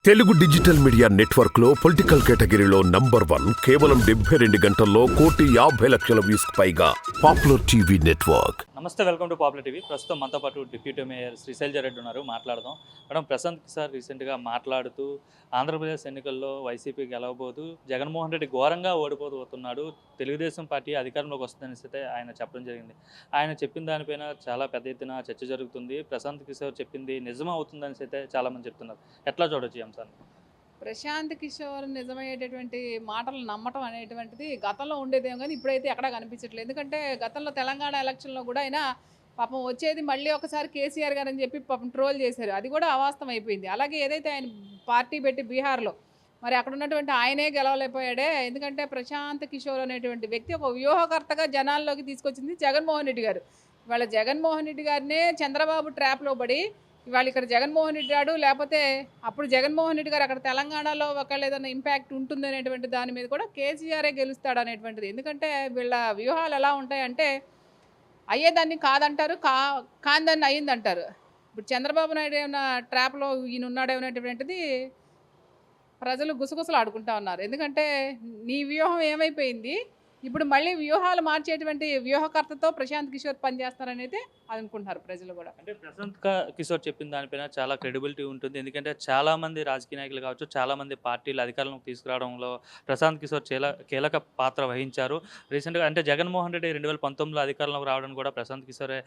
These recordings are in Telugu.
తెలుగు డిజిటల్ మీడియా నెట్వర్క్ లో పొలిటికల్ కేటగిరీలో నంబర్ 1 కేవలం 72 గంటల్లో 1,50,00,000 వ్యూస్ పైగా పాపులర్ టీవీ నెట్వర్క్. నమస్తే, వెల్కమ్ టు పాపులర్ టీవీ. ప్రస్తుతం మనతో పాటు డిప్యూటీ మేయర్ శ్రీశైలజ రెడ్డి ఉన్నారు. మాట్లాడదాం. మేడం, ప్రశాంత్ కిషోర్ రీసెంట్గా మాట్లాడుతూ ఆంధ్రప్రదేశ్ ఎన్నికల్లో వైసీపీ గెలవబోదు, జగన్మోహన్ రెడ్డి ఘోరంగా ఓడిపోతున్నాడు, తెలుగుదేశం పార్టీ అధికారంలోకి వస్తుందని అయితే ఆయన చెప్పడం జరిగింది. ఆయన చెప్పిన దానిపైన చాలా పెద్ద ఎత్తున చర్చ జరుగుతుంది. ప్రశాంత్ కిషోర్ చెప్పింది నిజం అవుతుందని అయితే చాలామంది చెప్తున్నారు. ఎట్లా చూడొచ్చు ఈ అంశాన్ని? ప్రశాంత్ కిషోర్ నిజమయ్యేటటువంటి మాటలు నమ్మటం అనేటువంటిది గతంలో ఉండేదేమో కానీ ఇప్పుడైతే ఎక్కడా కనిపించట్లేదు. ఎందుకంటే గతంలో తెలంగాణ ఎలక్షన్లో కూడా ఆయన పాపం వచ్చేది మళ్ళీ ఒకసారి కేసీఆర్ గారు అని చెప్పి పాపం ట్రోల్ చేశారు. అది కూడా అవాస్తవం అయిపోయింది. అలాగే ఏదైతే ఆయన పార్టీ పెట్టి బీహార్లో మరి అక్కడ ఉన్నటువంటి ఆయనే గెలవలేకపోయాడే. ఎందుకంటే ప్రశాంత్ కిషోర్ అనేటువంటి వ్యక్తి ఒక వ్యూహకర్తగా జనాల్లోకి తీసుకొచ్చింది జగన్మోహన్ రెడ్డి గారు. ఇవాళ జగన్మోహన్ రెడ్డి గారినే చంద్రబాబు ట్రాప్లో పడి ఇవాళ ఇక్కడ జగన్మోహన్ రెడ్డి గారు లేకపోతే అప్పుడు జగన్మోహన్ రెడ్డి గారు అక్కడ తెలంగాణలో ఒకవేళ ఏదైనా ఇంపాక్ట్ ఉంటుంది అనేటువంటి దాని మీద కూడా కేసీఆరే గెలుస్తాడు అనేటువంటిది. ఎందుకంటే వీళ్ళ వ్యూహాలు ఎలా ఉంటాయంటే అయ్యేదాన్ని కాదంటారు, కాందాన్ని అయ్యిందంటారు. ఇప్పుడు చంద్రబాబు నాయుడు ఏమైనా ట్రాప్లో ఈయన ఉన్నాడేమనేటువంటిది ప్రజలు గుసగుసలు ఆడుకుంటా ఉన్నారు. ఎందుకంటే నీ వ్యూహం ఏమైపోయింది, ఇప్పుడు మళ్ళీ వ్యూహాలు మార్చేటువంటి వ్యూహకర్తతో ప్రశాంత్ కిషోర్ పనిచేస్తారని అయితే అనుకుంటున్నారు ప్రజలు కూడా. అంటే ప్రశాంత్ కిషోర్ చెప్పిన దానిపైన చాలా క్రెడిబిలిటీ ఉంటుంది. ఎందుకంటే చాలామంది రాజకీయ నాయకులు కావచ్చు, చాలామంది పార్టీలు అధికారంలోకి తీసుకురావడంలో ప్రశాంత్ కిషోర్ కీలక పాత్ర వహించారు. రీసెంట్గా అంటే జగన్మోహన్ రెడ్డి 2019లో అధికారంలోకి రావడానికి కూడా ప్రశాంత్ కిషోరే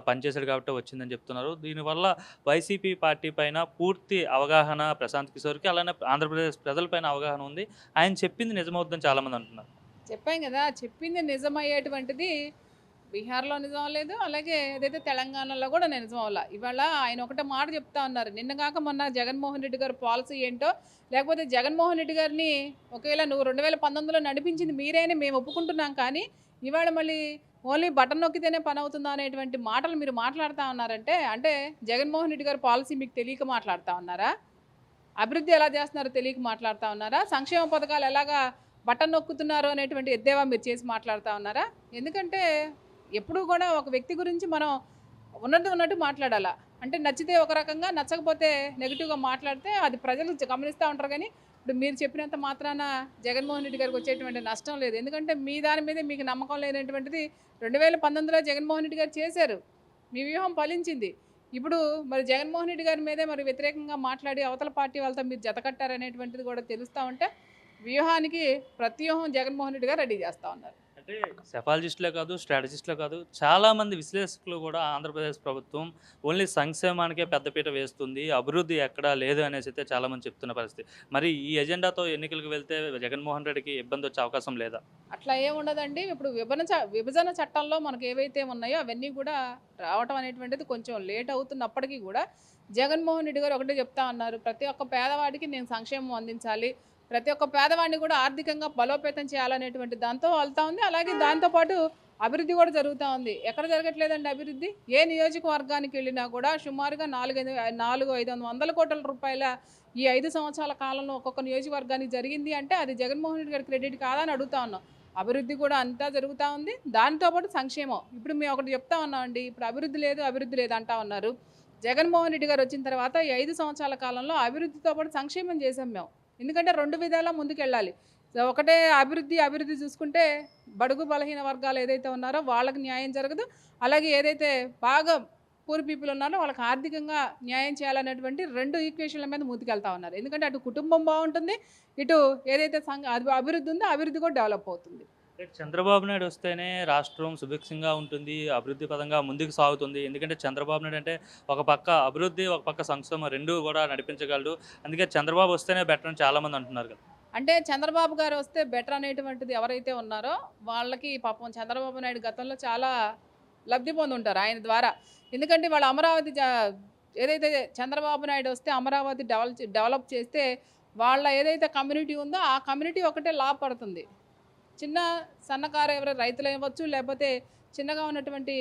పనిచేశాడు కాబట్టి వచ్చిందని చెప్తున్నారు. దీనివల్ల వైసీపీ పార్టీ పైన పూర్తి అవగాహన ప్రశాంత్ కిషోర్కి, అలానే ఆంధ్రప్రదేశ్ ప్రజలపైన అవగాహన ఉంది. ఆయన చెప్పింది నిజమవుతుందని చాలామంది అంటున్నారు. చెప్పాం కదా, చెప్పింది నిజమయ్యేటువంటిది బీహార్లో నిజం అవ్వలేదు, అలాగే ఏదైతే తెలంగాణలో కూడా నిజం అవ్వాల. ఇవాళ ఆయన ఒకటే మాట చెప్తా ఉన్నారు. నిన్నగాక మొన్న జగన్మోహన్ రెడ్డి గారి పాలసీ ఏంటో, లేకపోతే జగన్మోహన్ రెడ్డి గారిని ఒకవేళ నువ్వు 2019లో నడిపించింది మీరేనే మేము ఒప్పుకుంటున్నాం, కానీ ఇవాళ మళ్ళీ ఓన్లీ బటన్ నొక్కితేనే పని అవుతుందా అనేటువంటి మాటలు మీరు మాట్లాడుతూ ఉన్నారంటే, అంటే జగన్మోహన్ రెడ్డి గారి పాలసీ మీకు తెలియక మాట్లాడుతూ ఉన్నారా? అభివృద్ధి ఎలా చేస్తున్నారో తెలియక మాట్లాడుతూ ఉన్నారా? సంక్షేమ పథకాలు ఎలాగా బటన్ నొక్కుతున్నారు అనేటువంటి ఎద్దేవా మీరు చేసి మాట్లాడుతూ ఉన్నారా? ఎందుకంటే ఎప్పుడూ కూడా ఒక వ్యక్తి గురించి మనం ఉన్నట్టు మాట్లాడాలా. అంటే నచ్చితే ఒక రకంగా, నచ్చకపోతే నెగిటివ్గా మాట్లాడితే అది ప్రజలు గమనిస్తూ ఉంటారు. కానీ ఇప్పుడు మీరు చెప్పినంత మాత్రాన జగన్మోహన్ రెడ్డి గారికి వచ్చేటువంటి నష్టం లేదు. ఎందుకంటే మీ దాని మీద మీకు నమ్మకం లేనటువంటిది 2019లో జగన్మోహన్ రెడ్డి గారు చేశారు, మీ వ్యూహం ఫలించింది. ఇప్పుడు మరి జగన్మోహన్ రెడ్డి గారి మీదే మరి వ్యతిరేకంగా మాట్లాడి అవతల పార్టీ వాళ్ళతో మీరు జతకట్టారనేటువంటిది కూడా తెలుస్తూ ఉంటే వ్యూహానికి ప్రత్యూహం జగన్మోహన్ రెడ్డి గారు రెడీ చేస్తూ ఉన్నారు. అంటే సెఫాలజిస్టులే కాదు, స్ట్రాటజిస్టులే కాదు, చాలామంది విశ్లేషకులు కూడా ఆంధ్రప్రదేశ్ ప్రభుత్వం ఓన్లీ సంక్షేమానికే పెద్దపీట వేస్తుంది, అభివృద్ధి ఎక్కడా లేదు అనేసి అయితే చాలామంది చెప్తున్న పరిస్థితి. మరి ఈ ఎజెండాతో ఎన్నికలకు వెళ్తే జగన్మోహన్ రెడ్డికి ఇబ్బంది వచ్చే అవకాశం లేదా? అట్లా ఏముండదండి. ఇప్పుడు విభజన చట్టంలో మనకు ఏవైతే ఉన్నాయో అవన్నీ కూడా రావటం అనేటువంటిది కొంచెం లేట్ అవుతున్నప్పటికీ కూడా జగన్మోహన్ రెడ్డి గారు ఒకటే చెప్తా ఉన్నారు, ప్రతి ఒక్క పేదవాడికి నేను సంక్షేమం అందించాలి, ప్రతి ఒక్క పేదవాడిని కూడా ఆర్థికంగా బలోపేతం చేయాలనేటువంటి దాంతో వెళ్తూ ఉంది. అలాగే దాంతోపాటు అభివృద్ధి కూడా జరుగుతూ ఉంది. ఎక్కడ జరగట్లేదండి అభివృద్ధి? ఏ నియోజకవర్గానికి వెళ్ళినా కూడా సుమారుగా 400-500 కోట్ల రూపాయల ఈ 5 సంవత్సరాల కాలంలో ఒక్కొక్క నియోజకవర్గానికి జరిగింది అంటే అది జగన్మోహన్ రెడ్డి గారి క్రెడిట్ కాదని అడుగుతా ఉన్నాం. అభివృద్ధి కూడా అంతా జరుగుతూ ఉంది, దాంతోపాటు సంక్షేమం. ఇప్పుడు మేము ఒకటి చెప్తా ఉన్నామండి, ఇప్పుడు అభివృద్ధి లేదు అంటా ఉన్నారు. జగన్మోహన్ రెడ్డి గారు వచ్చిన తర్వాత ఈ 5 సంవత్సరాల కాలంలో అభివృద్ధితో పాటు సంక్షేమం చేసాం మేము. ఎందుకంటే 2 విధాలా ముందుకెళ్ళాలి. ఒకటే అభివృద్ధి చూసుకుంటే బడుగు బలహీన వర్గాలు ఏదైతే ఉన్నారో వాళ్ళకి న్యాయం జరగదు, అలాగే ఏదైతే బాగా పూర్ పీపుల్ ఉన్నారో వాళ్ళకి ఆర్థికంగా న్యాయం చేయాలనేటువంటి 2 ఈక్వేషన్ల మీద ముందుకెళ్తా ఉన్నారు. ఎందుకంటే అటు కుటుంబం బాగుంటుంది, ఇటు ఏదైతే అభివృద్ధి ఉందో అభివృద్ధి కూడా డెవలప్ అవుతుంది. చంద్రబాబు నాయుడు వస్తేనే రాష్ట్రం సుభిక్షంగా ఉంటుంది, అభివృద్ధి పదంగా ముందుకు సాగుతుంది. ఎందుకంటే చంద్రబాబు నాయుడు అంటే ఒక పక్క అభివృద్ధి, ఒక పక్క సంక్షేమం రెండూ కూడా నడిపించగలడు. అందుకే చంద్రబాబు వస్తేనే బెటర్ అని చాలామంది అంటున్నారు కదా. అంటే చంద్రబాబు గారు వస్తే బెటర్ అనేటువంటిది ఎవరైతే ఉన్నారో వాళ్ళకి పాపం చంద్రబాబు నాయుడు గతంలో చాలా లబ్ధి పొంది ఉంటారు ఆయన ద్వారా. ఎందుకంటే వాళ్ళ అమరావతి ఏదైతే చంద్రబాబు నాయుడు వస్తే అమరావతి డెవలప్ చేస్తే వాళ్ళ ఏదైతే కమ్యూనిటీ ఉందో ఆ కమ్యూనిటీ ఒకటే లాభపడుతుంది. చిన్న సన్నకారు ఎవరైనా రైతులు అవ్వచ్చు, లేకపోతే చిన్నగా ఉన్నటువంటి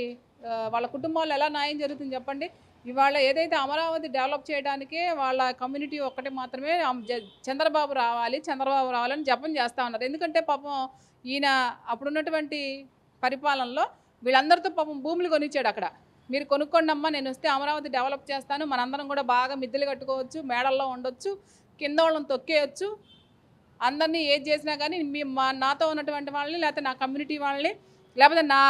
వాళ్ళ కుటుంబాల్లో ఎలా న్యాయం జరుగుతుంది చెప్పండి? ఇవాళ ఏదైతే అమరావతి డెవలప్ చేయడానికే వాళ్ళ కమ్యూనిటీ ఒక్కటే మాత్రమే చంద్రబాబు రావాలని జపం చేస్తూ ఉన్నారు. ఎందుకంటే పాపం ఈయన అప్పుడున్నటువంటి పరిపాలనలో వీళ్ళందరితో పాపం భూములు కొనిచ్చాడు. అక్కడ మీరు కొనుక్కోండి అమ్మా, నేను వస్తే అమరావతి డెవలప్ చేస్తాను, మనందరం కూడా బాగా మిద్దెలు కట్టుకోవచ్చు, మేడల్లో ఉండొచ్చు, కింద వాళ్ళని తొక్కేయచ్చు, అందరినీ ఏది చేసినా కానీ నాతో ఉన్నటువంటి వాళ్ళని, లేకపోతే నా కమ్యూనిటీ వాళ్ళని, లేకపోతే నా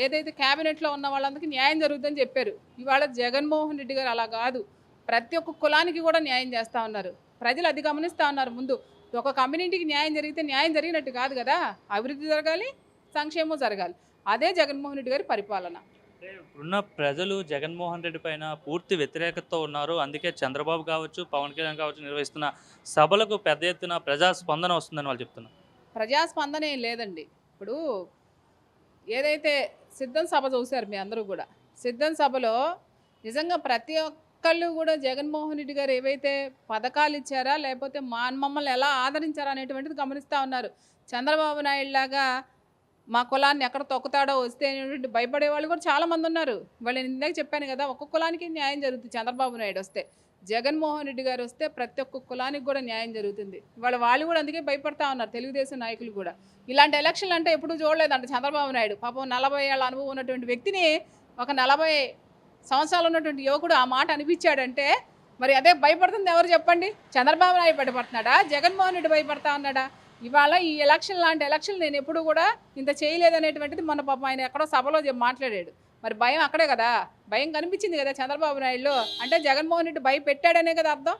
ఏదైతే క్యాబినెట్లో ఉన్న వాళ్ళందరికీ న్యాయం జరుగుతుందని చెప్పారు. ఇవాళ జగన్మోహన్ రెడ్డి గారు అలా కాదు, ప్రతి ఒక్క కులానికి కూడా న్యాయం చేస్తూ ఉన్నారు. ప్రజలు అది గమనిస్తూ ఉన్నారు. ముందు ఒక కమ్యూనిటీకి న్యాయం జరిగితే న్యాయం జరిగినట్టు కాదు కదా, అభివృద్ధి జరగాలి, సంక్షేమం జరగాలి. అదే జగన్మోహన్ రెడ్డి గారి పరిపాలన. అంటే ఇప్పుడున్న ప్రజలు జగన్మోహన్ రెడ్డి పైన పూర్తి వ్యతిరేకతతో ఉన్నారు. అందుకే చంద్రబాబు కావచ్చు, పవన్ కళ్యాణ్ కావచ్చు నిర్వహిస్తున్న సభలకు పెద్ద ఎత్తున ప్రజాస్పందన వస్తుందని వాళ్ళు చెప్తున్నారు. ప్రజాస్పందన ఏం లేదండి. ఇప్పుడు ఏదైతే సిద్ధం సభ చూశారు మీ అందరూ కూడా, సిద్ధం సభలో నిజంగా ప్రతి ఒక్కళ్ళు కూడా జగన్మోహన్ రెడ్డి గారు ఏవైతే పథకాలు ఇచ్చారా, లేకపోతే మమ్మల్ని ఎలా ఆదరించారా అనేటువంటిది గమనిస్తూ ఉన్నారు. చంద్రబాబు నాయుడు లాగా మా కులాన్ని ఎక్కడ తొక్కుతాడో వస్తే అనేటువంటి భయపడే వాళ్ళు కూడా చాలామంది ఉన్నారు. వాళ్ళు నేను ఇందాక చెప్పాను కదా, ఒక్కొక్క కులానికి న్యాయం జరుగుతుంది. చంద్రబాబు నాయుడు వస్తే, జగన్మోహన్ రెడ్డి గారు వస్తే ప్రతి ఒక్క కులానికి కూడా న్యాయం జరుగుతుంది. వాళ్ళు కూడా అందుకే భయపడతా ఉన్నారు, తెలుగుదేశం నాయకులు కూడా. ఇలాంటి ఎలక్షన్లు అంటే ఎప్పుడూ చూడలేదంట చంద్రబాబు నాయుడు. పాపం 40 ఏళ్ళ అనుభవం ఉన్నటువంటి వ్యక్తిని ఒక 40 సంవత్సరాలు ఉన్నటువంటి యువకుడు ఆ మాట అనిపించాడంటే మరి అదే భయపడుతుంది ఎవరు చెప్పండి? చంద్రబాబు నాయుడు భయపడుతున్నాడా, జగన్మోహన్ రెడ్డి భయపడతా ఉన్నాడా? ఇవాళ ఈ ఎలక్షన్ లాంటి ఎలక్షన్ నేను ఎప్పుడు కూడా ఇంత చేయలేదనేటువంటిది మొన్న పాపం ఆయన ఎక్కడో సభలో మాట్లాడాడు. మరి భయం అక్కడే కదా, భయం కనిపించింది కదా చంద్రబాబు నాయుడులో. అంటే జగన్మోహన్ రెడ్డి భయపెట్టాడనే కదా అర్థం.